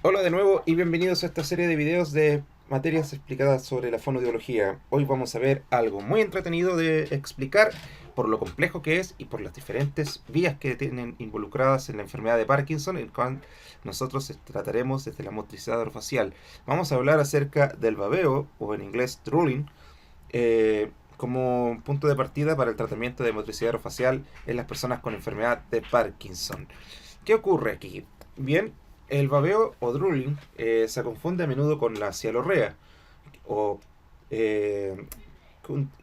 Hola de nuevo y bienvenidos a esta serie de videos de materias explicadas sobre la fonoaudiología. Hoy vamos a ver algo muy entretenido de explicar por lo complejo que es y por las diferentes vías que tienen involucradas en la enfermedad de Parkinson, el cual nosotros trataremos desde la motricidad orofacial. Vamos a hablar acerca del babeo, o en inglés drooling, como punto de partida para el tratamiento de motricidad orofacial en las personas con enfermedad de Parkinson. ¿Qué ocurre aquí? Bien, el babeo o drooling se confunde a menudo con la cialorrea o eh,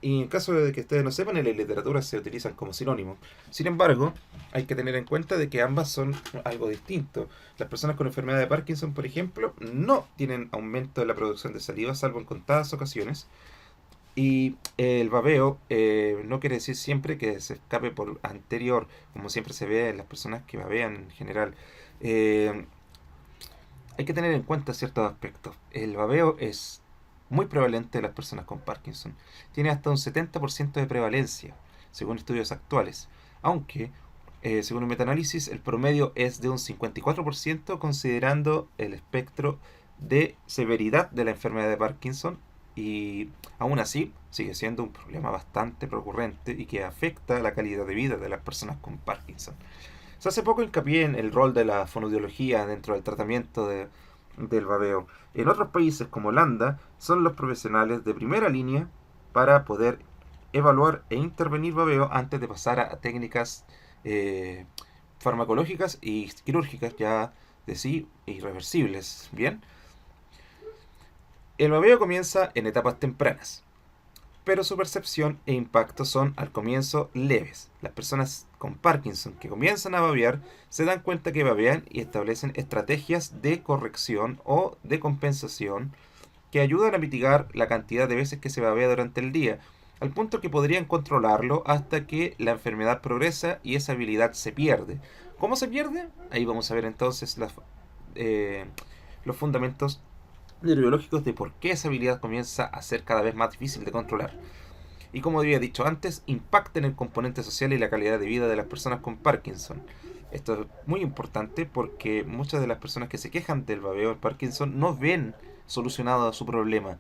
y en caso de que ustedes no sepan, en la literatura se utilizan como sinónimos. Sin embargo, hay que tener en cuenta de que ambas son algo distinto. Las personas con enfermedad de Parkinson, por ejemplo, no tienen aumento de la producción de saliva, salvo en contadas ocasiones. Y el babeo no quiere decir siempre que se escape por anterior, como siempre se ve en las personas que babean en general. Eh, Hay que tener en cuenta ciertos aspectos. El babeo es muy prevalente en las personas con Parkinson. Tiene hasta un 70% de prevalencia, según estudios actuales. Aunque, según un metaanálisis, el promedio es de un 54% considerando el espectro de severidad de la enfermedad de Parkinson, y aún así sigue siendo un problema bastante recurrente y que afecta la calidad de vida de las personas con Parkinson. Se hace poco hincapié en el rol de la fonoaudiología dentro del tratamiento del babeo. En otros países como Holanda son los profesionales de primera línea para poder evaluar e intervenir babeo antes de pasar a técnicas eh, farmacológicas y quirúrgicas ya de sí irreversibles. Bien, el babeo comienza en etapas tempranas, pero su percepción e impacto son al comienzo leves. Las personas con Parkinson que comienzan a babear se dan cuenta que babean y establecen estrategias de corrección o de compensación que ayudan a mitigar la cantidad de veces que se babea durante el día, al punto que podrían controlarlo hasta que la enfermedad progresa y esa habilidad se pierde. ¿Cómo se pierde? Ahí vamos a ver entonces eh, los fundamentos neurobiológicos de por qué esa habilidad comienza a ser cada vez más difícil de controlar. Y como había dicho antes, impacta en el componente social y la calidad de vida de las personas con Parkinson. Esto es muy importante porque muchas de las personas que se quejan del babeo en Parkinson no ven solucionado su problema.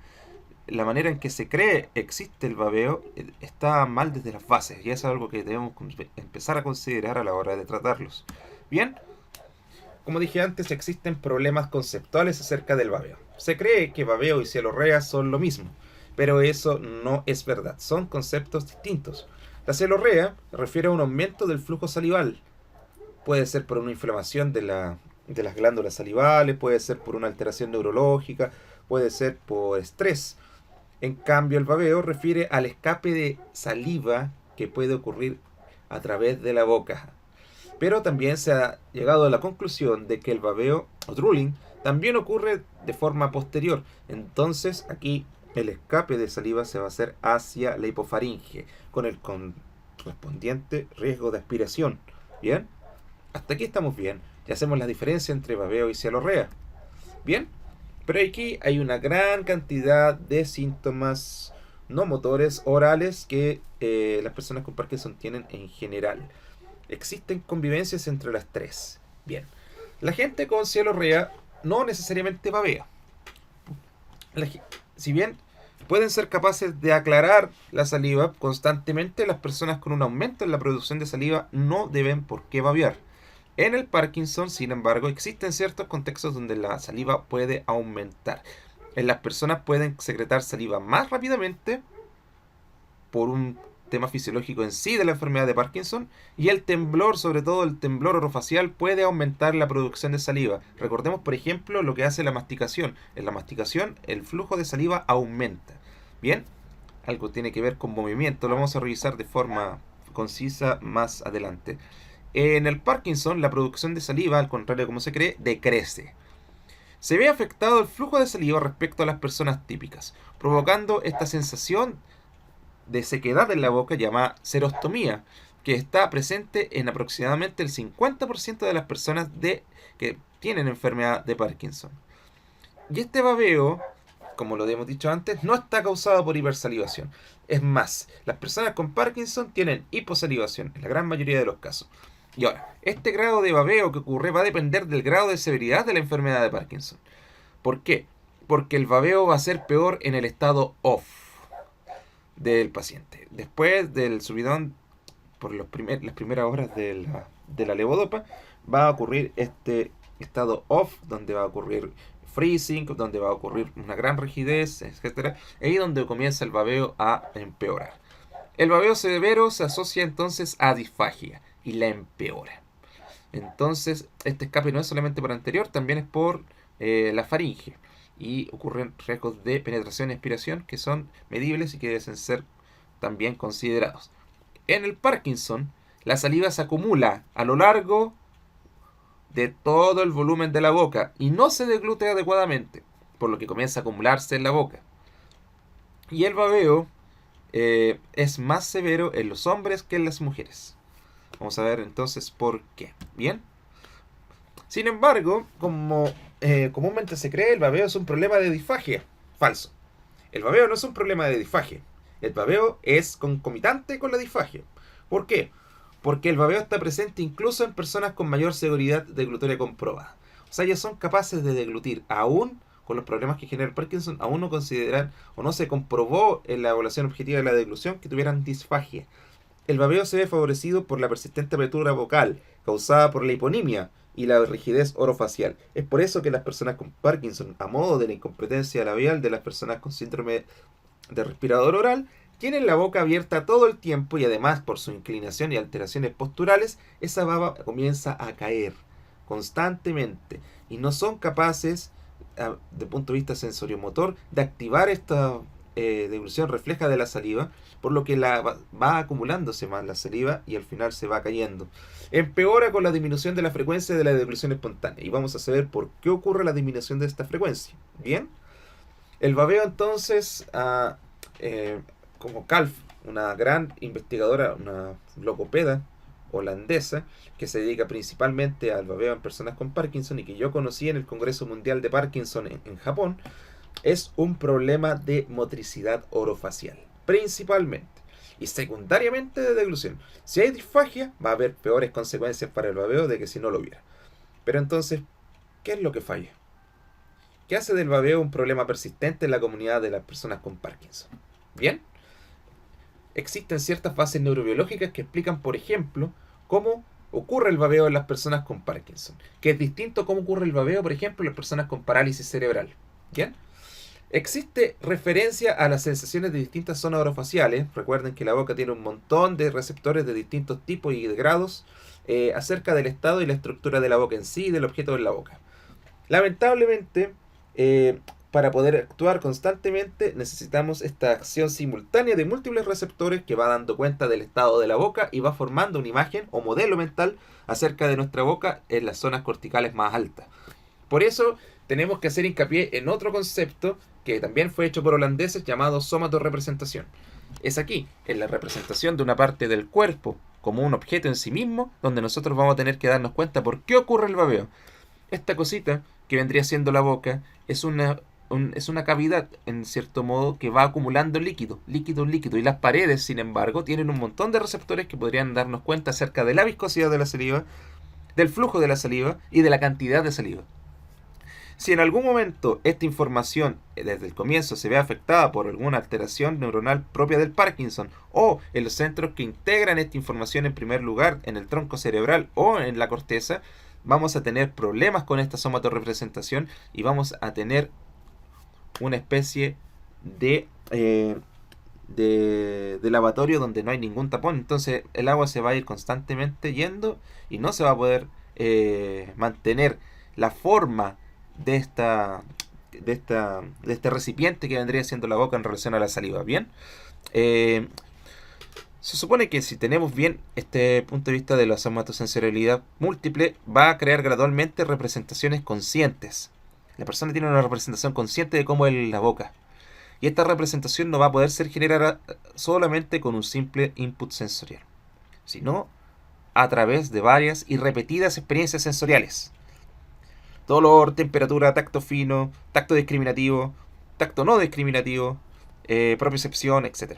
La manera en que se cree existe el babeo está mal desde las bases, y eso es algo que debemos empezar a considerar a la hora de tratarlos. Bien, como dije antes, existen problemas conceptuales acerca del babeo. Se cree que babeo y cialorrea son lo mismo, pero eso no es verdad, son conceptos distintos. La cialorrea refiere a un aumento del flujo salival. Puede ser por una inflamación de las glándulas salivales, puede ser por una alteración neurológica, puede ser por estrés. En cambio, el babeo refiere al escape de saliva que puede ocurrir a través de la boca. Pero también se ha llegado a la conclusión de que el babeo o drooling también ocurre de forma posterior. Entonces aquí el escape de saliva se va a hacer hacia la hipofaringe con el correspondiente riesgo de aspiración. ¿Bien? Hasta aquí estamos bien. Ya hacemos la diferencia entre babeo y cialorrea. ¿Bien? Pero aquí hay una gran cantidad de síntomas no motores orales que las personas con Parkinson tienen en general. Existen convivencias entre las tres. Bien, la gente con cialorrea no necesariamente babea. Si bien pueden ser capaces de aclarar la saliva constantemente, las personas con un aumento en la producción de saliva no deben por qué babear. En el Parkinson, sin embargo, existen ciertos contextos donde la saliva puede aumentar. En las personas pueden secretar saliva más rápidamente por un tema fisiológico en sí de la enfermedad de Parkinson, y el temblor, sobre todo el temblor orofacial, puede aumentar la producción de saliva. Recordemos, por ejemplo, lo que hace la masticación. En la masticación el flujo de saliva aumenta. Bien, algo tiene que ver con movimiento, lo vamos a revisar de forma concisa más adelante. En el Parkinson la producción de saliva, al contrario de como se cree, decrece. Se ve afectado el flujo de saliva respecto a las personas típicas, provocando esta sensación de sequedad en la boca llamada serostomía, que está presente en aproximadamente el 50% de las personas que tienen enfermedad de Parkinson. Y este babeo, como lo hemos dicho antes, no está causado por hipersalivación. Es más, las personas con Parkinson tienen hiposalivación en la gran mayoría de los casos. Y ahora, este grado de babeo que ocurre va a depender del grado de severidad de la enfermedad de Parkinson. ¿Por qué? Porque el babeo va a ser peor en el estado off del paciente. Después del subidón, por las primeras horas de la levodopa, va a ocurrir este estado off, donde va a ocurrir freezing, donde va a ocurrir una gran rigidez, etcétera. Ahí donde comienza el babeo a empeorar. El babeo severo se asocia entonces a disfagia y la empeora. Entonces, este escape no es solamente por anterior, también es por la faringe. Y ocurren riesgos de penetración y expiración que son medibles y que deben ser también considerados. En el Parkinson, la saliva se acumula a lo largo de todo el volumen de la boca y no se deglute adecuadamente, por lo que comienza a acumularse en la boca. Y el babeo es más severo en los hombres que en las mujeres. Vamos a ver entonces por qué. Bien. Sin embargo, como comúnmente se cree, el babeo es un problema de disfagia. Falso. El babeo no es un problema de disfagia. El babeo es concomitante con la disfagia. ¿Por qué? Porque el babeo está presente incluso en personas con mayor seguridad deglutoria comprobada. O sea, ellos son capaces de deglutir aún con los problemas que genera el Parkinson, aún no consideran o no se comprobó en la evaluación objetiva de la deglución que tuvieran disfagia. El babeo se ve favorecido por la persistente apertura vocal causada por la hiponimia y la rigidez orofacial. Es por eso que las personas con Parkinson, a modo de la incompetencia labial de las personas con síndrome de respirador oral, tienen la boca abierta todo el tiempo y además por su inclinación y alteraciones posturales, esa baba comienza a caer constantemente y no son capaces, de punto de vista sensoriomotor, de activar esta deglución refleja de la saliva, por lo que va acumulándose más la saliva y al final se va cayendo. Empeora con la disminución de la frecuencia de la deglución espontánea y vamos a saber por qué ocurre la disminución de esta frecuencia. Bien, el babeo entonces, como Calf, una gran investigadora, una logopeda holandesa que se dedica principalmente al babeo en personas con Parkinson y que yo conocí en el Congreso Mundial de Parkinson en Japón, es un problema de motricidad orofacial, principalmente, y secundariamente de deglución. Si hay disfagia, va a haber peores consecuencias para el babeo de que si no lo hubiera. Pero entonces, ¿qué es lo que falla? ¿Qué hace del babeo un problema persistente en la comunidad de las personas con Parkinson? Bien, existen ciertas bases neurobiológicas que explican, por ejemplo, cómo ocurre el babeo en las personas con Parkinson, que es distinto a cómo ocurre el babeo, por ejemplo, en las personas con parálisis cerebral. ¿Bien? Existe referencia a las sensaciones de distintas zonas orofaciales. Recuerden que la boca tiene un montón de receptores de distintos tipos y de grados acerca del estado y la estructura de la boca en sí y del objeto de la boca. Lamentablemente, para poder actuar constantemente necesitamos esta acción simultánea de múltiples receptores que va dando cuenta del estado de la boca y va formando una imagen o modelo mental acerca de nuestra boca en las zonas corticales más altas. Por eso tenemos que hacer hincapié en otro concepto que también fue hecho por holandeses llamado somatorrepresentación. Es aquí, en la representación de una parte del cuerpo como un objeto en sí mismo, donde nosotros vamos a tener que darnos cuenta por qué ocurre el babeo. Esta cosita que vendría siendo la boca es una cavidad, en cierto modo, que va acumulando líquido, y las paredes, sin embargo, tienen un montón de receptores que podrían darnos cuenta acerca de la viscosidad de la saliva, del flujo de la saliva y de la cantidad de saliva. Si en algún momento esta información desde el comienzo se ve afectada por alguna alteración neuronal propia del Parkinson o en los centros que integran esta información en primer lugar en el tronco cerebral o en la corteza, vamos a tener problemas con esta somatorrepresentación y vamos a tener una especie de lavatorio donde no hay ningún tapón. Entonces el agua se va a ir constantemente yendo y no se va a poder mantener la forma de este recipiente que vendría siendo la boca en relación a la saliva. Bien, se supone que si tenemos bien este punto de vista de la somatosensorialidad múltiple, va a crear gradualmente representaciones conscientes. La persona tiene una representación consciente de cómo es la boca. Y esta representación no va a poder ser generada solamente con un simple input sensorial, sino a través de varias y repetidas experiencias sensoriales. Dolor, temperatura, tacto fino, tacto discriminativo, tacto no discriminativo, propiocepción, etc.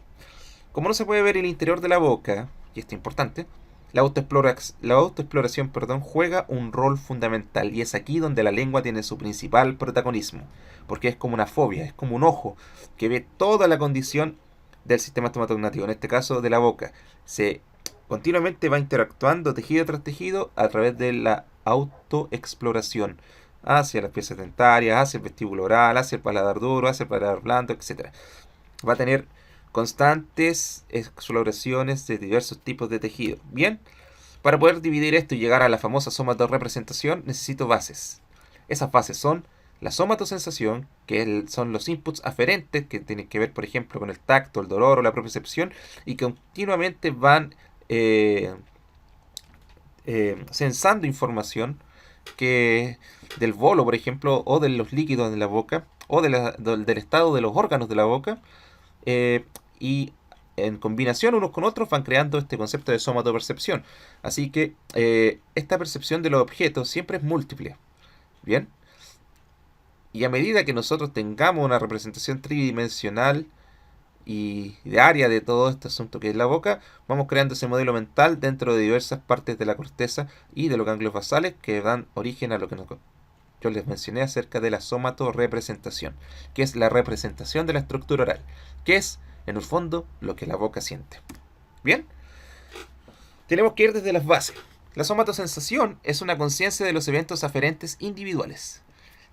Como no se puede ver el interior de la boca, y esto es importante, La autoexploración, perdón, juega un rol fundamental y es aquí donde la lengua tiene su principal protagonismo, porque es como una fobia, es como un ojo que ve toda la condición del sistema estomatognático, en este caso de la boca. Se continuamente va interactuando tejido tras tejido a través de la autoexploración hacia las piezas dentarias, hacia el vestíbulo oral, hacia el paladar duro, hacia el paladar blando, etcétera. Va a tener constantes exploraciones de diversos tipos de tejido. Bien, para poder dividir esto y llegar a la famosa somatorepresentación necesito bases. Esas bases son la somatosensación, que son los inputs aferentes que tienen que ver, por ejemplo, con el tacto, el dolor o la propiocepción, y que continuamente van sensando información que del bolo, por ejemplo, o de los líquidos de la boca, o del estado de los órganos de la boca, y en combinación unos con otros van creando este concepto de somatopercepción. Así que esta percepción de los objetos siempre es múltiple. Bien. Y a medida que nosotros tengamos una representación tridimensional y de área de todo este asunto que es la boca, vamos creando ese modelo mental dentro de diversas partes de la corteza y de los ganglios basales que dan origen a lo que yo les mencioné acerca de la somatorrepresentación, que es la representación de la estructura oral, que es, en el fondo, lo que la boca siente. Bien, tenemos que ir desde las bases. La somatosensación es una conciencia de los eventos aferentes individuales,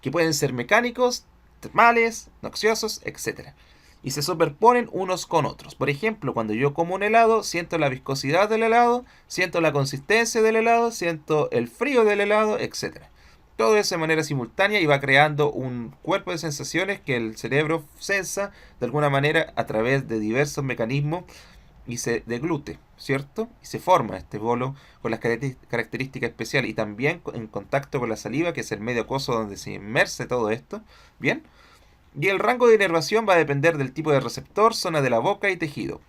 que pueden ser mecánicos, termales, noxiosos, etc. Y se superponen unos con otros. Por ejemplo, cuando yo como un helado, siento la viscosidad del helado, siento la consistencia del helado, siento el frío del helado, etc. Todo eso de manera simultánea y va creando un cuerpo de sensaciones que el cerebro sensa de alguna manera a través de diversos mecanismos y se deglute, ¿cierto? Y se forma este bolo con las características especiales y también en contacto con la saliva, que es el medio acuoso donde se inmerse todo esto, ¿bien? Y el rango de inervación va a depender del tipo de receptor, zona de la boca y tejido.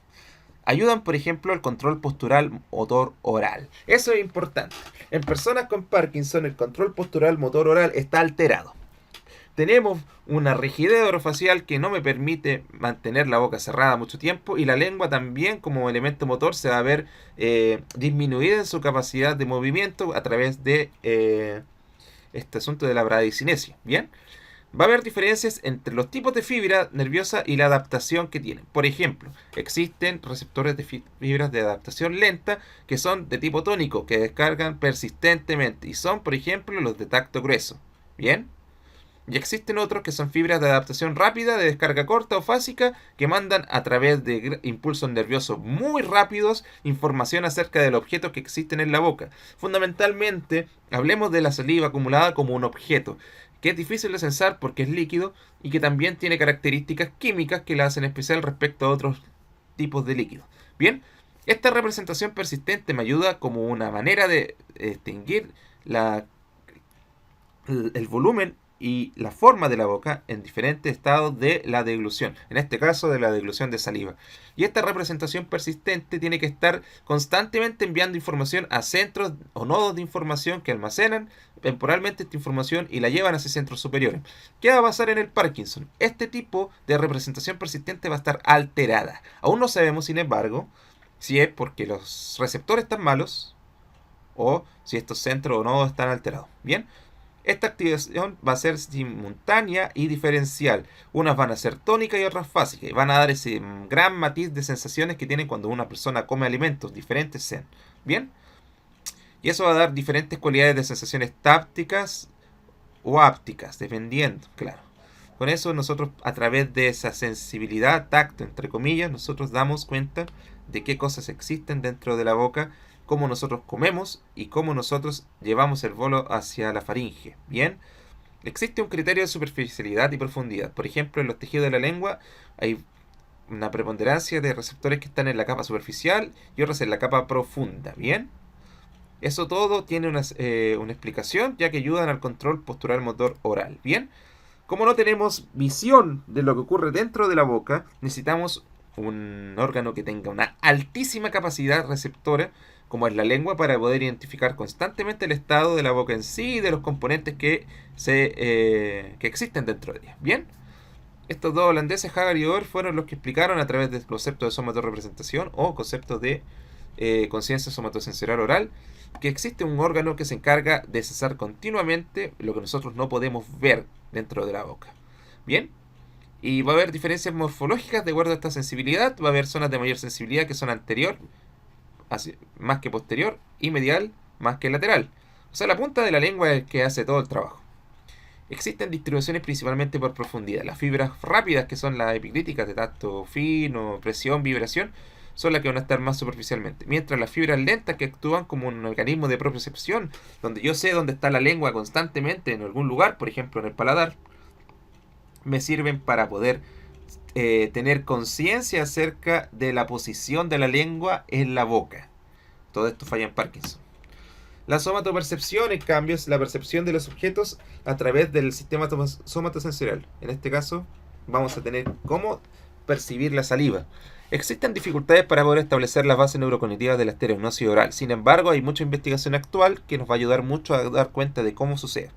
Ayudan, por ejemplo, al control postural motor oral. Eso es importante. En personas con Parkinson, el control postural motor oral está alterado. Tenemos una rigidez orofacial que no me permite mantener la boca cerrada mucho tiempo y la lengua también como elemento motor se va a ver disminuida en su capacidad de movimiento a través de este asunto de la bradicinesia. ¿Bien? Va a haber diferencias entre los tipos de fibra nerviosa y la adaptación que tienen. Por ejemplo, existen receptores de fibras de adaptación lenta que son de tipo tónico, que descargan persistentemente y son, por ejemplo, los de tacto grueso. ¿Bien? Y existen otros que son fibras de adaptación rápida, de descarga corta o fásica, que mandan a través de impulsos nerviosos muy rápidos información acerca del objeto que existen en la boca. Fundamentalmente, hablemos de la saliva acumulada como un objeto, que es difícil de sensar porque es líquido y que también tiene características químicas que la hacen especial respecto a otros tipos de líquidos. Bien, esta representación persistente me ayuda como una manera de distinguir el volumen y la forma de la boca en diferentes estados de la deglución, en este caso de la deglución de saliva. Y esta representación persistente tiene que estar constantemente enviando información a centros o nodos de información que almacenan temporalmente esta información y la llevan hacia centros superiores. ¿Qué va a pasar en el Parkinson? Este tipo de representación persistente va a estar alterada. Aún no sabemos, sin embargo, si es porque los receptores están malos o si estos centros o nodos están alterados. Bien, esta activación va a ser simultánea y diferencial. Unas van a ser tónicas y otras fásicas. Y van a dar ese gran matiz de sensaciones que tienen cuando una persona come alimentos, diferentes sean. Bien. Y eso va a dar diferentes cualidades de sensaciones tácticas o ápticas, dependiendo, claro. Con eso nosotros, a través de esa sensibilidad, tacto, entre comillas, nosotros damos cuenta de qué cosas existen dentro de la boca, cómo nosotros comemos y cómo nosotros llevamos el bolo hacia la faringe. Bien, existe un criterio de superficialidad y profundidad. Por ejemplo, en los tejidos de la lengua hay una preponderancia de receptores que están en la capa superficial y otros en la capa profunda. Bien, eso todo tiene una explicación, ya que ayudan al control postural motor oral. Bien, como no tenemos visión de lo que ocurre dentro de la boca, necesitamos un órgano que tenga una altísima capacidad receptora, como es la lengua, para poder identificar constantemente el estado de la boca en sí y de los componentes que existen dentro de ella. Bien, estos dos holandeses, Hagar y Oer, fueron los que explicaron a través del concepto de somatorrepresentación o concepto de conciencia somatosensorial oral, que existe un órgano que se encarga de cesar continuamente lo que nosotros no podemos ver dentro de la boca. Bien, y va a haber diferencias morfológicas de acuerdo a esta sensibilidad. Va a haber zonas de mayor sensibilidad que son anterior, más que posterior, y medial más que lateral. O sea, la punta de la lengua es el que hace todo el trabajo. Existen distribuciones principalmente por profundidad. Las fibras rápidas, que son las epicríticas de tacto fino, presión, vibración, son las que van a estar más superficialmente. Mientras las fibras lentas, que actúan como un mecanismo de propiocepción, donde yo sé dónde está la lengua constantemente en algún lugar, por ejemplo en el paladar, me sirven para poder tener conciencia acerca de la posición de la lengua en la boca. Todo esto falla en Parkinson. La somatopercepción, en cambio, es la percepción de los objetos a través del sistema somatosensorial. En este caso, vamos a tener cómo percibir la saliva. Existen dificultades para poder establecer las bases neurocognitivas de la estereognosis oral. Sin embargo, hay mucha investigación actual que nos va a ayudar mucho a dar cuenta de cómo sucede.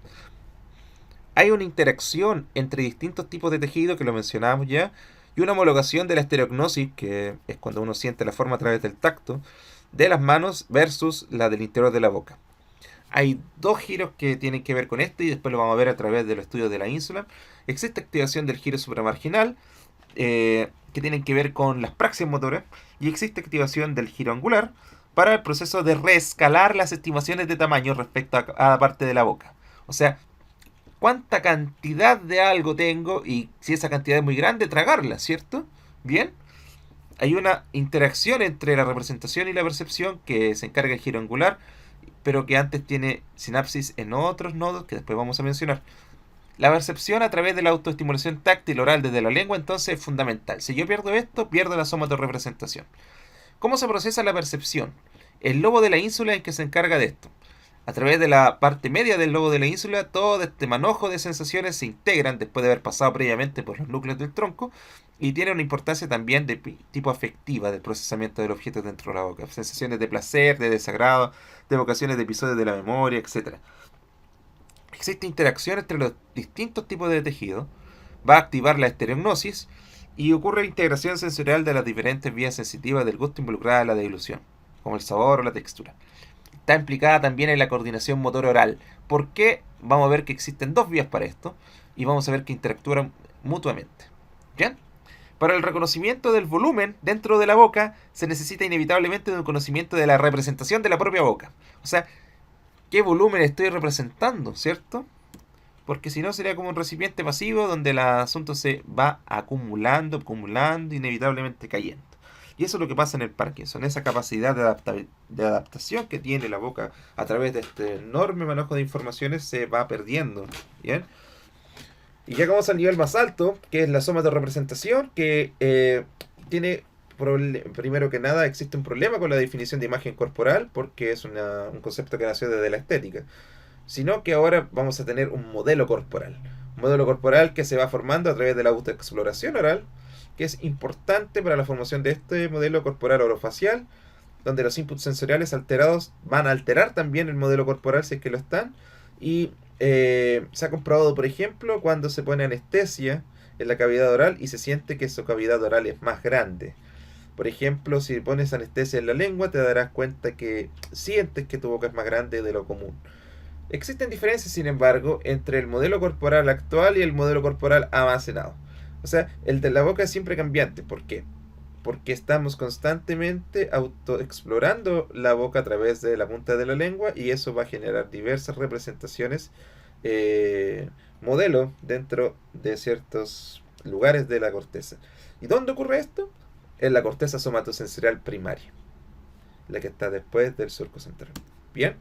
Hay una interacción entre distintos tipos de tejido, que lo mencionábamos ya, y una homologación de la estereognosis, que es cuando uno siente la forma a través del tacto, de las manos versus la del interior de la boca. Hay dos giros que tienen que ver con esto y después lo vamos a ver a través de los estudios de la ínsula. Existe activación del giro supramarginal, que tienen que ver con las praxias motoras, y existe activación del giro angular para el proceso de reescalar las estimaciones de tamaño respecto a la parte de la boca. O sea, cuánta cantidad de algo tengo y si esa cantidad es muy grande, tragarla, ¿cierto? Bien. Hay una interacción entre la representación y la percepción que se encarga el giro angular, pero que antes tiene sinapsis en otros nodos que después vamos a mencionar. La percepción a través de la autoestimulación táctil oral desde la lengua entonces es fundamental. Si yo pierdo esto, pierdo la somatorrepresentación. ¿Cómo se procesa la percepción? El lobo de la ínsula es el que se encarga de esto. A través de la parte media del lobo de la ínsula, todo este manojo de sensaciones se integran después de haber pasado previamente por los núcleos del tronco y tiene una importancia también de tipo afectiva del procesamiento del objeto dentro de la boca. Sensaciones de placer, de desagrado, de evocaciones de episodios de la memoria, etc. Existe interacción entre los distintos tipos de tejido, va a activar la estereognosis y ocurre integración sensorial de las diferentes vías sensitivas del gusto involucradas en la deglución, como el sabor o la textura. Está implicada también en la coordinación motor oral. ¿Por qué? Vamos a ver que existen dos vías para esto y vamos a ver que interactúan mutuamente. ¿Bien? Para el reconocimiento del volumen dentro de la boca se necesita inevitablemente un conocimiento de la representación de la propia boca. O sea, ¿qué volumen estoy representando? ¿Cierto? Porque si no sería como un recipiente pasivo donde el asunto se va acumulando, inevitablemente cayendo. Y eso es lo que pasa en el Parkinson, esa capacidad de adaptación que tiene la boca a través de este enorme manejo de informaciones se va perdiendo. ¿Bien? Y ya vamos al nivel más alto, que es la somatorrepresentación, que tiene, primero que nada, existe un problema con la definición de imagen corporal, porque es un concepto que nació desde la estética, sino que ahora vamos a tener un modelo corporal. Un modelo corporal que se va formando a través de la autoexploración oral, que es importante para la formación de este modelo corporal orofacial, donde los inputs sensoriales alterados van a alterar también el modelo corporal si es que lo están. Y se ha comprobado, por ejemplo, cuando se pone anestesia en la cavidad oral y se siente que su cavidad oral es más grande. Por ejemplo, si pones anestesia en la lengua, te darás cuenta que sientes que tu boca es más grande de lo común. Existen diferencias, sin embargo, entre el modelo corporal actual y el modelo corporal almacenado. O sea, el de la boca es siempre cambiante. ¿Por qué? Porque estamos constantemente autoexplorando la boca a través de la punta de la lengua y eso va a generar diversas representaciones, modelo dentro de ciertos lugares de la corteza. ¿Y dónde ocurre esto? En la corteza somatosensorial primaria, la que está después del surco central. Bien.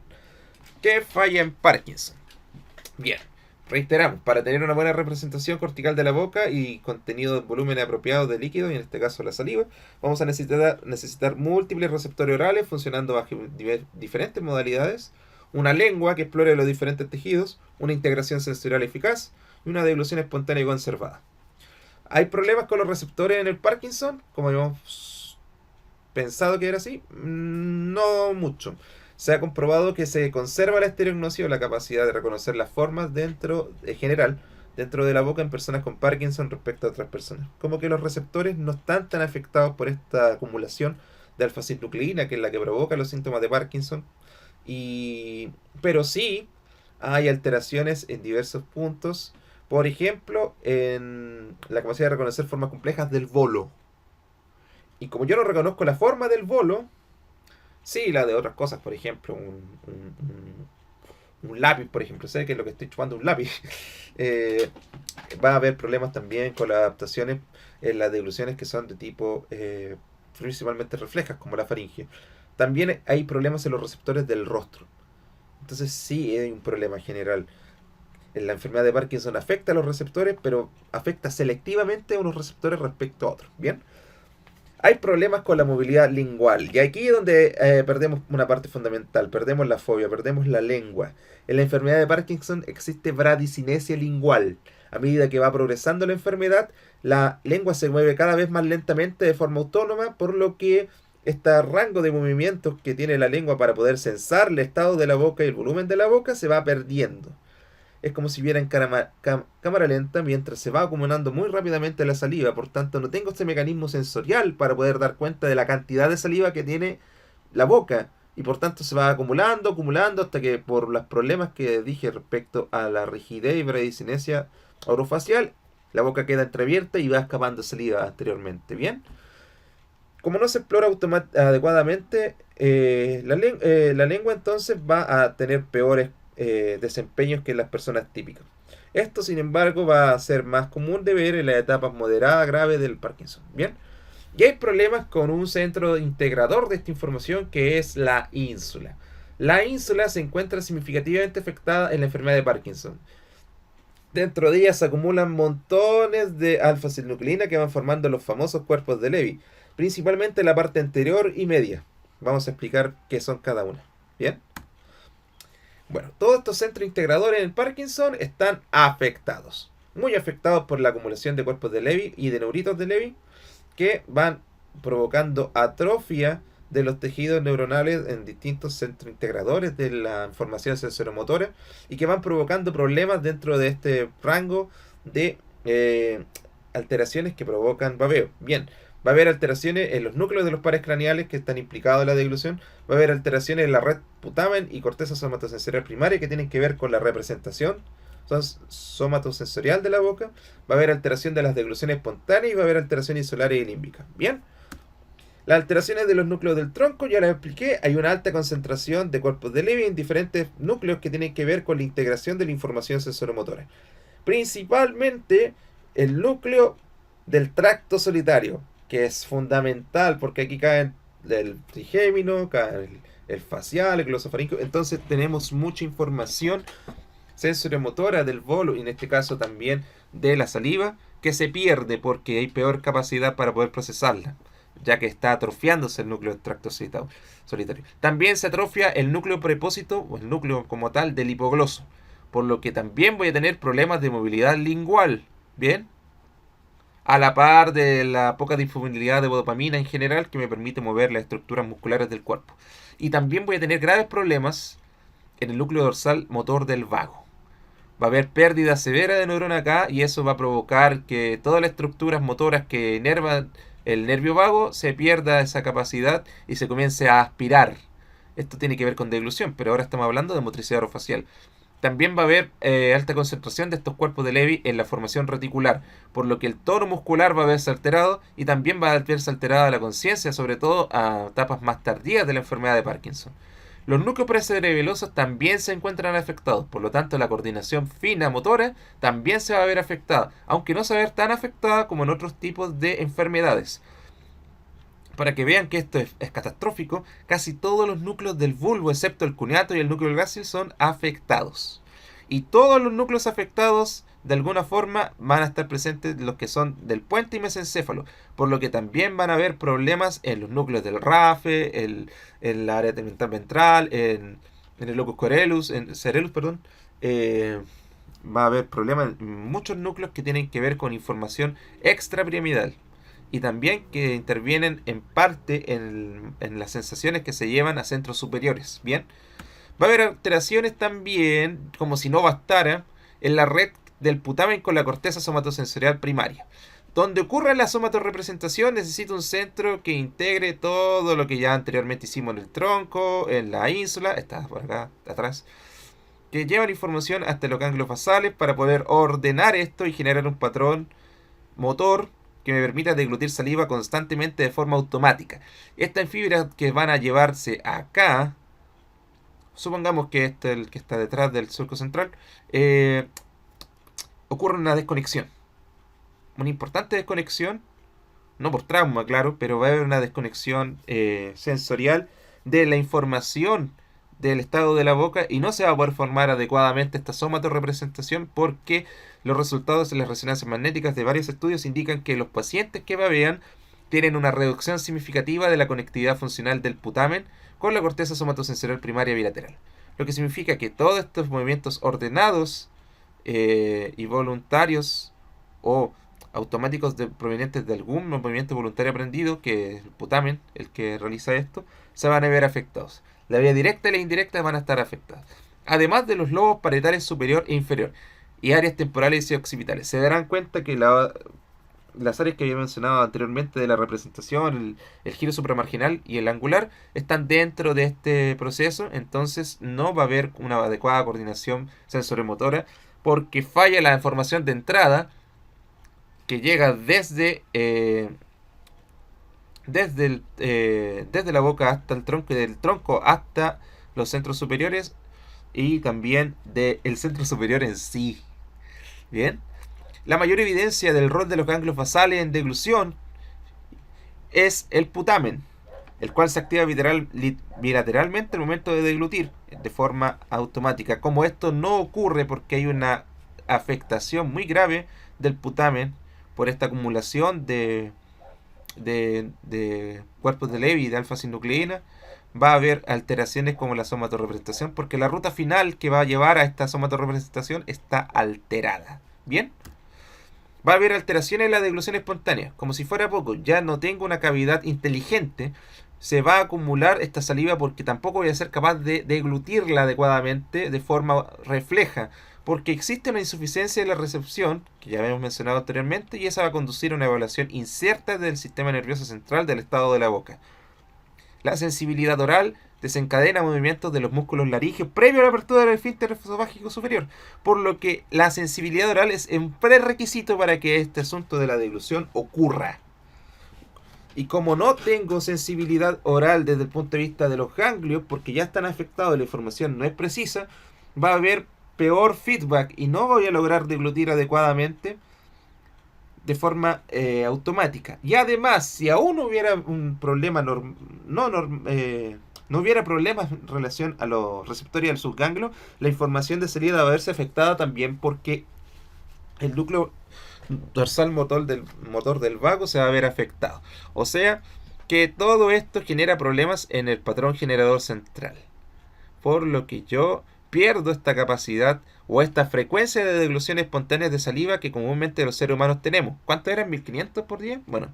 ¿Qué falla en Parkinson? Bien. Reiteramos, para tener una buena representación cortical de la boca y contenido de volumen apropiado de líquido, y en este caso la saliva, vamos a necesitar múltiples receptores orales funcionando bajo diferentes modalidades, una lengua que explore los diferentes tejidos, una integración sensorial eficaz y una deglución espontánea y conservada. ¿Hay problemas con los receptores en el Parkinson? Como habíamos pensado que era así, no mucho. Se ha comprobado que se conserva la estereognosia o la capacidad de reconocer las formas dentro de la boca en personas con Parkinson respecto a otras personas. Como que los receptores no están tan afectados por esta acumulación de alfa-sinucleína, que es la que provoca los síntomas de Parkinson. Pero sí hay alteraciones en diversos puntos. Por ejemplo, en la capacidad de reconocer formas complejas del bolo. Y como yo no reconozco la forma del bolo, sí, la de otras cosas, por ejemplo, un lápiz, por ejemplo, sé que es lo que estoy chupando un lápiz. eh, Va a haber problemas también con las adaptaciones en las degluciones que son de tipo principalmente reflejas, como la faringe. También hay problemas en los receptores del rostro. Entonces sí hay un problema general. En la enfermedad de Parkinson afecta a los receptores, pero afecta selectivamente a unos receptores respecto a otros. Bien. Hay problemas con la movilidad lingual. Y aquí es donde perdemos una parte fundamental. Perdemos la fobia, perdemos la lengua. En la enfermedad de Parkinson existe bradicinesia lingual. A medida que va progresando la enfermedad, la lengua se mueve cada vez más lentamente de forma autónoma, por lo que este rango de movimientos que tiene la lengua para poder sensar el estado de la boca y el volumen de la boca se va perdiendo. Es como si viera en cámara lenta mientras se va acumulando muy rápidamente la saliva. Por tanto, no tengo este mecanismo sensorial para poder dar cuenta de la cantidad de saliva que tiene la boca. Y por tanto se va acumulando, acumulando, hasta que por los problemas que dije respecto a la rigidez y bradicinesia orofacial, la boca queda entreabierta y va escapando saliva anteriormente. ¿Bien? Como no se explora adecuadamente, la lengua entonces va a tener peores desempeños que las personas típicas. Esto, sin embargo, va a ser más común de ver en las etapas moderadas graves del Parkinson. Bien, y hay problemas con un centro integrador de esta información que es la ínsula. La ínsula se encuentra significativamente afectada en la enfermedad de Parkinson. Dentro de ella se acumulan montones de alfa-sinucleína que van formando los famosos cuerpos de Levy, principalmente la parte anterior y media. Vamos a explicar qué son cada una. Bien. Bueno, todos estos centros integradores en el Parkinson están afectados. Muy afectados por la acumulación de cuerpos de Levy y de neuritos de Levy que van provocando atrofia de los tejidos neuronales en distintos centros integradores de la información sensoromotora y que van provocando problemas dentro de este rango de alteraciones que provocan babeo. Bien, va a haber alteraciones en los núcleos de los pares craneales que están implicados en la deglución. Va a haber alteraciones en la red putamen y corteza somatosensorial primaria que tienen que ver con la representación somatosensorial de la boca. Va a haber alteración de las degluciones espontáneas y va a haber alteración insular y límbica. Bien. Las alteraciones de los núcleos del tronco, ya las expliqué. Hay una alta concentración de cuerpos de Levy en diferentes núcleos que tienen que ver con la integración de la información sensoromotora. Principalmente el núcleo del tracto solitario, que es fundamental porque aquí cae el trigémino, cae el facial, el glosofaríngeo. Entonces tenemos mucha información sensoriomotora del bolo y en este caso también de la saliva que se pierde porque hay peor capacidad para poder procesarla, ya que está atrofiándose el núcleo del tracto solitario. También se atrofia el núcleo prepósito o el núcleo como tal del hipogloso, por lo que también voy a tener problemas de movilidad lingual. Bien, a la par de la poca disponibilidad de dopamina en general que me permite mover las estructuras musculares del cuerpo. Y también voy a tener graves problemas en el núcleo dorsal motor del vago. Va a haber pérdida severa de neurona acá y eso va a provocar que todas las estructuras motoras que inervan el nervio vago se pierda esa capacidad y se comience a aspirar. Esto tiene que ver con deglución, pero ahora estamos hablando de motricidad orofacial. También va a haber alta concentración de estos cuerpos de Levy en la formación reticular, por lo que el tono muscular va a verse alterado y también va a verse alterada la conciencia, sobre todo a etapas más tardías de la enfermedad de Parkinson. Los núcleos precerebelosos también se encuentran afectados, por lo tanto la coordinación fina motora también se va a ver afectada, aunque no se va a ver tan afectada como en otros tipos de enfermedades. Para que vean que esto es catastrófico, casi todos los núcleos del bulbo, excepto el cuneato y el núcleo grácil, son afectados. Y todos los núcleos afectados, de alguna forma, van a estar presentes los que son del puente y mesencéfalo, por lo que también van a haber problemas en los núcleos del RAFE, en la área tegmental ventral, en el locus coeruleus, en cerebellum, perdón. Va a haber problemas en muchos núcleos que tienen que ver con información extrapiramidal. Y también que intervienen en parte en las sensaciones que se llevan a centros superiores. Bien, va a haber alteraciones también, como si no bastara, en la red del putamen con la corteza somatosensorial primaria. Donde ocurra la somatorrepresentación necesita un centro que integre todo lo que ya anteriormente hicimos en el tronco, en la ínsula, está por acá atrás, que lleva la información hasta los ganglios basales para poder ordenar esto y generar un patrón motor que me permita deglutir saliva constantemente de forma automática. Estas fibras que van a llevarse acá, supongamos que este es el que está detrás del surco central, ocurre una desconexión. Una importante desconexión, no por trauma, claro, pero va a haber una desconexión sensorial de la información del estado de la boca y no se va a poder formar adecuadamente esta somatorrepresentación porque los resultados en las resonancias magnéticas de varios estudios indican que los pacientes que babean tienen una reducción significativa de la conectividad funcional del putamen con la corteza somatosensorial primaria bilateral. Lo que significa que todos estos movimientos ordenados y voluntarios o automáticos provenientes de algún movimiento voluntario aprendido, que es el putamen, el que realiza esto, se van a ver afectados. La vía directa y la indirecta van a estar afectadas. Además de los lobos parietales superior e inferior y áreas temporales y occipitales. Se darán cuenta que las áreas que había mencionado anteriormente de la representación, el giro supramarginal y el angular, están dentro de este proceso, entonces no va a haber una adecuada coordinación sensorimotora porque falla la información de entrada que llega desde la boca hasta el tronco y del tronco hasta los centros superiores y también del centro superior en sí. Bien, la mayor evidencia del rol de los ganglios basales en deglución es el putamen, el cual se activa bilateralmente al momento de deglutir de forma automática. Como esto no ocurre porque hay una afectación muy grave del putamen por esta acumulación de cuerpos de Levy y de alfa-sinucleína, va a haber alteraciones como la somatorrepresentación porque la ruta final que va a llevar a esta somatorrepresentación está alterada. Bien, va a haber alteraciones en la deglución espontánea. Como si fuera poco, ya no tengo una cavidad inteligente, se va a acumular esta saliva porque tampoco voy a ser capaz de deglutirla adecuadamente de forma refleja, porque existe una insuficiencia de la recepción, que ya habíamos mencionado anteriormente, y esa va a conducir a una evaluación incierta del sistema nervioso central del estado de la boca. La sensibilidad oral desencadena movimientos de los músculos laringeos previo a la apertura del esfínter esofágico superior, por lo que la sensibilidad oral es un prerequisito para que este asunto de la deglución ocurra. Y como no tengo sensibilidad oral desde el punto de vista de los ganglios, porque ya están afectados y la información no es precisa, va a haber peor feedback y no voy a lograr deglutir adecuadamente de forma automática. Y además, si aún hubiera un problema no hubiera problemas en relación a los receptores y al subganglio, la información de salida va a verse afectada también porque el núcleo dorsal motor del vago se va a ver afectado. O sea que todo esto genera problemas en el patrón generador central. Por lo que yo pierdo esta capacidad o esta frecuencia de deglución espontánea de saliva que comúnmente los seres humanos tenemos. ¿Cuánto eran? ¿1500 por día? Bueno,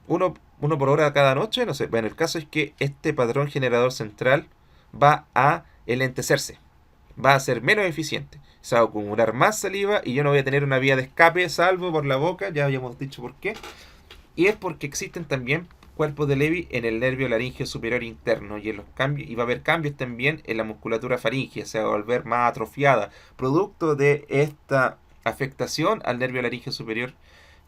uno por hora cada noche, no sé. Bueno, el caso es que este patrón generador central va a enlentecerse, va a ser menos eficiente, se va a acumular más saliva y yo no voy a tener una vía de escape salvo por la boca, ya habíamos dicho por qué. Y es porque existen también cuerpos de Levy en el nervio laríngeo superior interno y en los cambios, y va a haber cambios también en la musculatura faríngea, se va a volver más atrofiada, producto de esta afectación al nervio laríngeo superior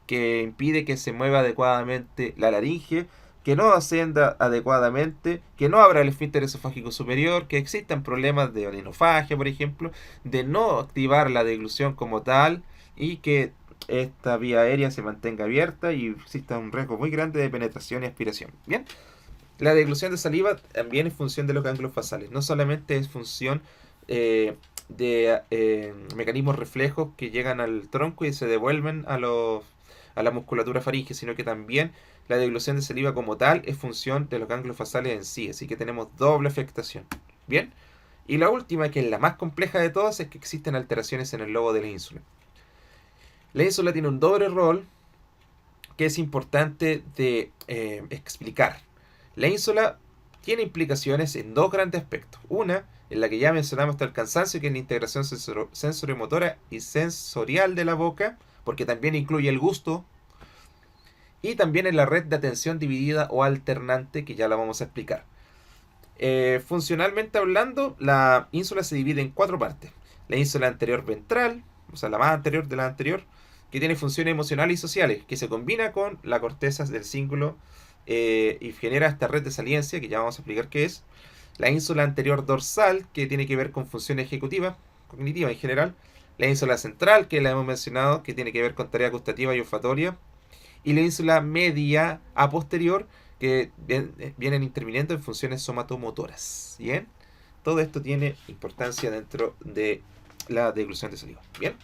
que impide que se mueva adecuadamente la laringe, que no ascienda adecuadamente, que no abra el esfínter esofágico superior, que existan problemas de orinofagia, por ejemplo, de no activar la deglución como tal y que esta vía aérea se mantenga abierta y exista un riesgo muy grande de penetración y aspiración. Bien, la deglución de saliva también es función de los ganglios basales, no solamente es función de mecanismos reflejos que llegan al tronco y se devuelven a la musculatura faríngea, sino que también la deglución de saliva como tal es función de los ganglios basales en sí, así que tenemos doble afectación. Bien, y la última, que es la más compleja de todas, es que existen alteraciones en el lobo de la ínsula. La ínsula tiene un doble rol que es importante de explicar. La ínsula tiene implicaciones en dos grandes aspectos. Una, en la que ya mencionamos hasta el cansancio, que es la integración sensorimotora y sensorial de la boca, porque también incluye el gusto, y también en la red de atención dividida o alternante, que ya la vamos a explicar. Funcionalmente hablando, la ínsula se divide en 4 partes. La ínsula anterior ventral, o sea, la más anterior de la anterior, que tiene funciones emocionales y sociales, que se combina con la corteza del cíngulo y genera esta red de saliencia, que ya vamos a explicar qué es. La ínsula anterior dorsal, que tiene que ver con funciones ejecutivas, cognitivas en general. La ínsula central, que la hemos mencionado, que tiene que ver con tarea gustativa y olfatoria. Y la ínsula media a posterior, que vienen interviniendo en funciones somatomotoras. Bien, todo esto tiene importancia dentro de la deglución de saliva. Bien.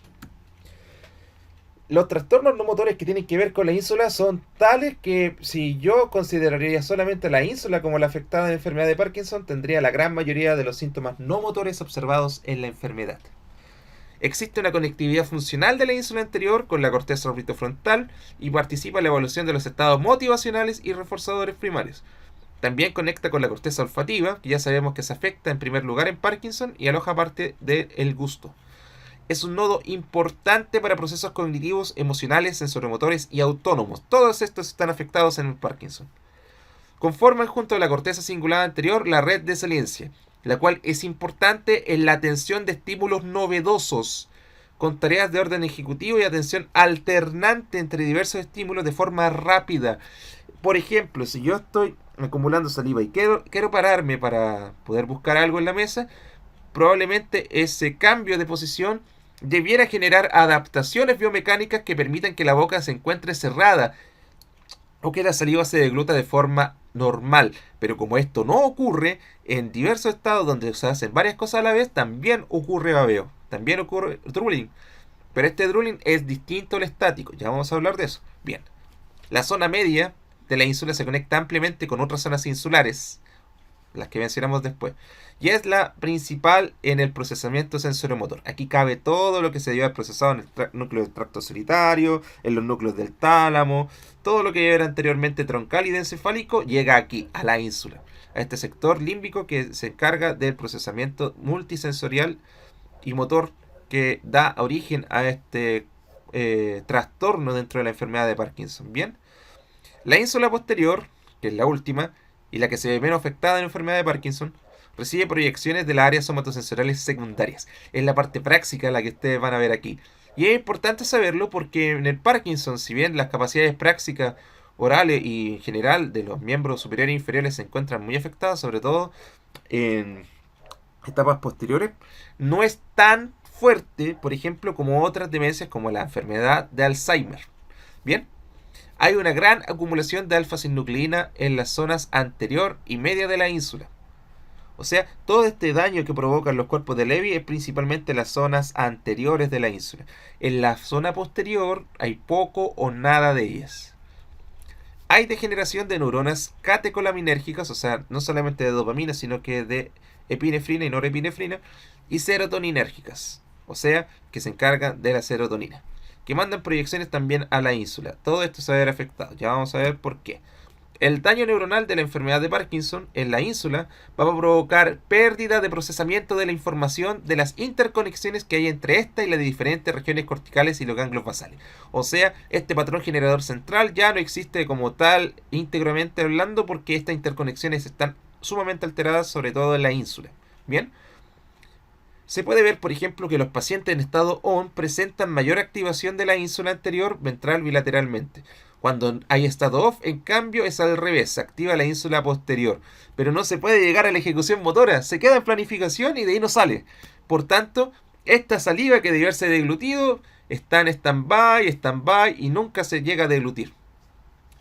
Los trastornos no motores que tienen que ver con la ínsula son tales que si yo consideraría solamente la ínsula como la afectada de la enfermedad de Parkinson, tendría la gran mayoría de los síntomas no motores observados en la enfermedad. Existe una conectividad funcional de la ínsula anterior con la corteza orbitofrontal y participa en la evolución de los estados motivacionales y reforzadores primarios. También conecta con la corteza olfativa, que ya sabemos que se afecta en primer lugar en Parkinson y aloja parte del gusto. Es un nodo importante para procesos cognitivos, emocionales, sensoromotores y autónomos. Todos estos están afectados en el Parkinson. Conforman junto a la corteza cingulada anterior la red de saliencia, la cual es importante en la atención de estímulos novedosos, con tareas de orden ejecutivo y atención alternante entre diversos estímulos de forma rápida. Por ejemplo, si yo estoy acumulando saliva y quiero pararme para poder buscar algo en la mesa, probablemente ese cambio de posición debiera generar adaptaciones biomecánicas que permitan que la boca se encuentre cerrada o que la saliva se degluta de forma normal. Pero como esto no ocurre, en diversos estados donde se hacen varias cosas a la vez, también ocurre babeo, también ocurre drooling. Pero este drooling es distinto al estático, ya vamos a hablar de eso. Bien, la zona media de la ínsula se conecta ampliamente con otras zonas insulares, las que mencionamos después, y es la principal en el procesamiento sensoriomotor. Aquí cabe todo lo que se lleva procesado en el núcleo del tracto solitario, en los núcleos del tálamo, todo lo que era anteriormente troncal y encefálico llega aquí, a la ínsula, a este sector límbico que se encarga del procesamiento multisensorial y motor que da origen a este trastorno dentro de la enfermedad de Parkinson. Bien, la ínsula posterior, que es la última, y la que se ve menos afectada en la enfermedad de Parkinson, recibe proyecciones de las áreas somatosensoriales secundarias. Es la parte práctica la que ustedes van a ver aquí. Y es importante saberlo porque en el Parkinson, si bien las capacidades prácticas orales y en general de los miembros superiores e inferiores se encuentran muy afectadas, sobre todo en etapas posteriores, no es tan fuerte, por ejemplo, como otras demencias como la enfermedad de Alzheimer. Bien, hay una gran acumulación de alfa-sinucleína en las zonas anterior y media de la ínsula. O sea, todo este daño que provocan los cuerpos de Levy es principalmente en las zonas anteriores de la ínsula. En la zona posterior hay poco o nada de ellas. Hay degeneración de neuronas catecolaminérgicas, o sea, no solamente de dopamina, sino que de epinefrina y norepinefrina, y serotoninérgicas, o sea, que se encargan de la serotonina, que mandan proyecciones también a la ínsula. Todo esto se va a ver afectado, ya vamos a ver por qué. El daño neuronal de la enfermedad de Parkinson en la ínsula va a provocar pérdida de procesamiento de la información de las interconexiones que hay entre esta y las diferentes regiones corticales y los ganglios basales. O sea, este patrón generador central ya no existe como tal íntegramente hablando porque estas interconexiones están sumamente alteradas, sobre todo en la ínsula. Bien, se puede ver, por ejemplo, que los pacientes en estado ON presentan mayor activación de la ínsula anterior ventral bilateralmente. Cuando hay estado OFF, en cambio, es al revés, se activa la ínsula posterior. Pero no se puede llegar a la ejecución motora, se queda en planificación y de ahí no sale. Por tanto, esta saliva que debe haberse deglutido está en stand-by y nunca se llega a deglutir.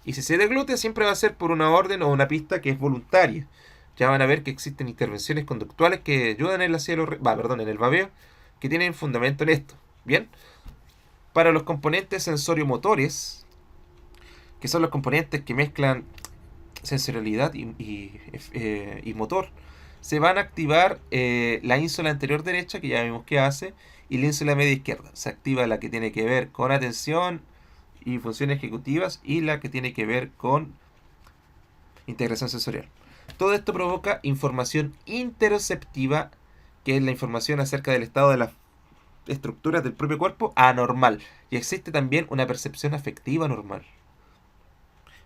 Y si se deglute, siempre va a ser por una orden o una pista que es voluntaria. Ya van a ver que existen intervenciones conductuales que ayudan en el babeo, que tienen fundamento en esto. Bien, para los componentes sensorio-motores, que son los componentes que mezclan sensorialidad y motor, se van a activar la ínsula anterior derecha, que ya vimos que hace, y la ínsula media izquierda. Se activa la que tiene que ver con atención y funciones ejecutivas y la que tiene que ver con integración sensorial. Todo esto provoca información interoceptiva, que es la información acerca del estado de las estructuras del propio cuerpo, anormal. Y existe también una percepción afectiva normal.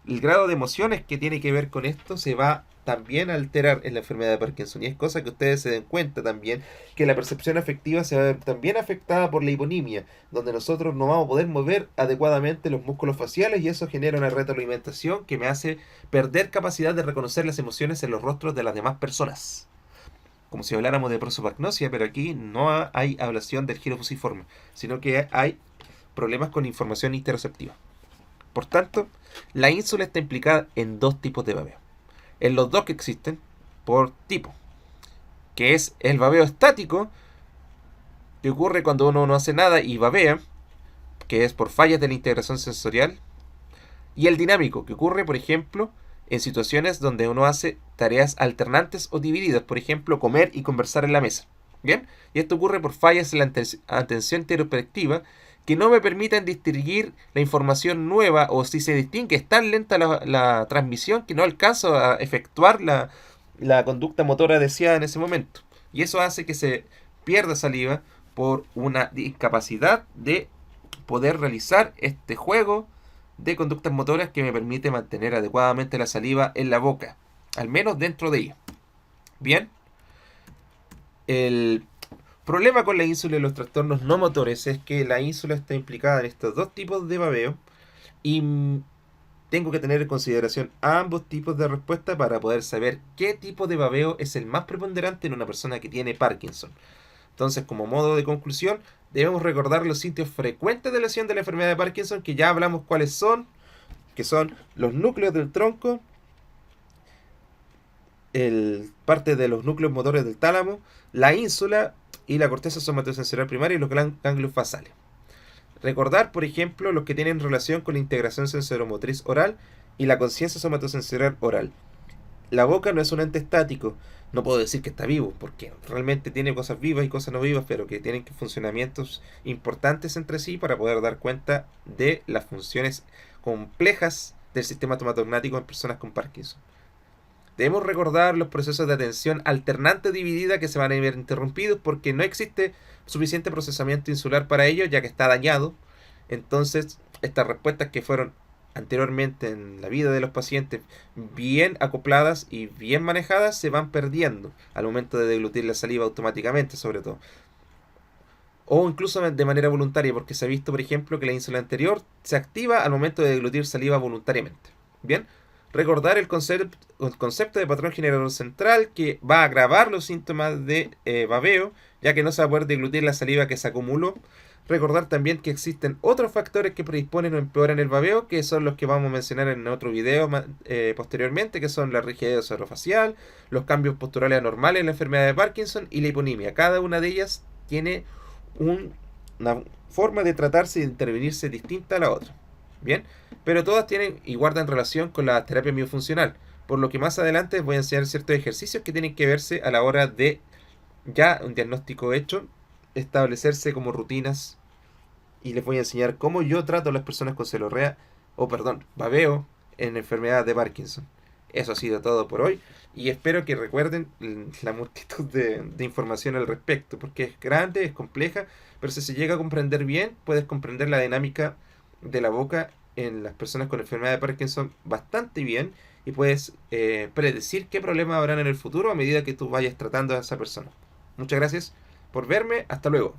el grado de emociones que tiene que ver con esto se va también a alterar en la enfermedad de Parkinson. Y es cosa que ustedes se den cuenta también que la percepción afectiva se va a ver también afectada por la hiponimia, donde nosotros no vamos a poder mover adecuadamente los músculos faciales y eso genera una retroalimentación que me hace perder capacidad de reconocer las emociones en los rostros de las demás personas. Como si habláramos de prosopagnosia, pero aquí no hay ablación del giro fusiforme, sino que hay problemas con información interoceptiva. Por tanto, la ínsula está implicada en dos tipos de babeo. En los dos que existen por tipo, que es el babeo estático, que ocurre cuando uno no hace nada y babea, que es por fallas de la integración sensorial, y el dinámico, que ocurre, por ejemplo, en situaciones donde uno hace tareas alternantes o divididas, por ejemplo, comer y conversar en la mesa. ¿Bien? Y esto ocurre por fallas en la atención interoperspectiva que no me permiten distinguir la información nueva, o si se distingue es tan lenta la transmisión que no alcanzo a efectuar la conducta motora deseada en ese momento. Y eso hace que se pierda saliva por una discapacidad de poder realizar este juego de conductas motoras que me permite mantener adecuadamente la saliva en la boca, al menos dentro de ella. Bien, el problema con la ínsula y los trastornos no motores es que la ínsula está implicada en estos dos tipos de babeo y tengo que tener en consideración ambos tipos de respuesta para poder saber qué tipo de babeo es el más preponderante en una persona que tiene Parkinson. Entonces, como modo de conclusión, debemos recordar los sitios frecuentes de lesión de la enfermedad de Parkinson, que ya hablamos cuáles son, que son los núcleos del tronco, parte de los núcleos motores del tálamo, la ínsula y la corteza somatosensorial primaria y los ganglios basales. Recordar, por ejemplo, los que tienen relación con la integración sensoromotriz oral y la conciencia somatosensorial oral. La boca no es un ente estático. No puedo decir que está vivo, porque realmente tiene cosas vivas y cosas no vivas, pero que tienen funcionamientos importantes entre sí para poder dar cuenta de las funciones complejas del sistema tomatognático en personas con Parkinson. Debemos recordar los procesos de atención alternante o dividida que se van a ver interrumpidos porque no existe suficiente procesamiento insular para ello, ya que está dañado. Entonces, estas respuestas que fueron anteriormente en la vida de los pacientes bien acopladas y bien manejadas se van perdiendo al momento de deglutir la saliva automáticamente, sobre todo. O incluso de manera voluntaria, porque se ha visto, por ejemplo, que la ínsula anterior se activa al momento de deglutir saliva voluntariamente. Bien, recordar el concepto de patrón generador central que va a agravar los síntomas de babeo, ya que no se va a poder deglutir la saliva que se acumuló. Recordar también que existen otros factores que predisponen o empeoran el babeo, que son los que vamos a mencionar en otro video posteriormente, que son la rigidez orofacial, los posturales anormales en la enfermedad de Parkinson y la hiponimia. Cada una de ellas tiene una forma de tratarse y de intervenirse distinta a la otra. Bien, pero todas tienen y guardan relación con la terapia miofuncional, por lo que más adelante voy a enseñar ciertos ejercicios que tienen que verse a la hora de, ya un diagnóstico hecho, establecerse como rutinas, y les voy a enseñar cómo yo trato a las personas con babeo en enfermedad de Parkinson. Eso ha sido todo por hoy y espero que recuerden la multitud de información al respecto, porque es grande, es compleja, pero si se llega a comprender bien, puedes comprender la dinámica de la boca en las personas con enfermedad de Parkinson bastante bien y puedes predecir qué problemas habrán en el futuro a medida que tú vayas tratando a esa persona. Muchas gracias por verme, hasta luego.